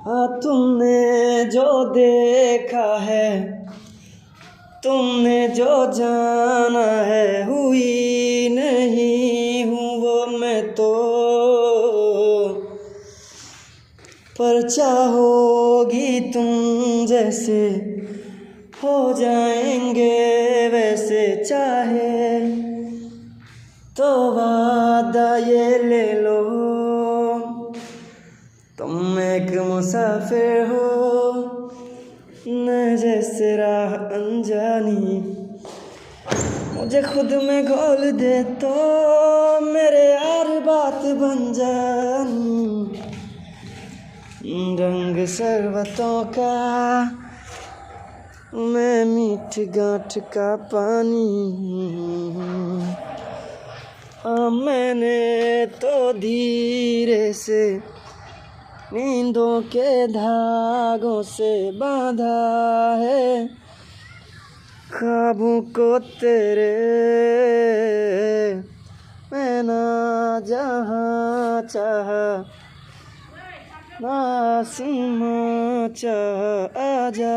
हाँ तुमने जो देखा है, तुमने जो जाना है, हुई नहीं हूँ वो मैं तो, पर चाहोगी तुम जैसे हो जाएंगे वैसे, चाहे तो वादा ये ले लो, तुम एक मुसाफिर हो न जैसे राह अनजानी, मुझे खुद में घोल दे तो मेरे यार बात बन जानी, रंग शरबतों का मैं मीठ गांठ का पानी, हाँ मैंने तो धीरे से नींदों के धागों से बांधा है ख्वाबों को तेरे, मैं ना जहाँ चाहा ना आसमां चाहा, आजा।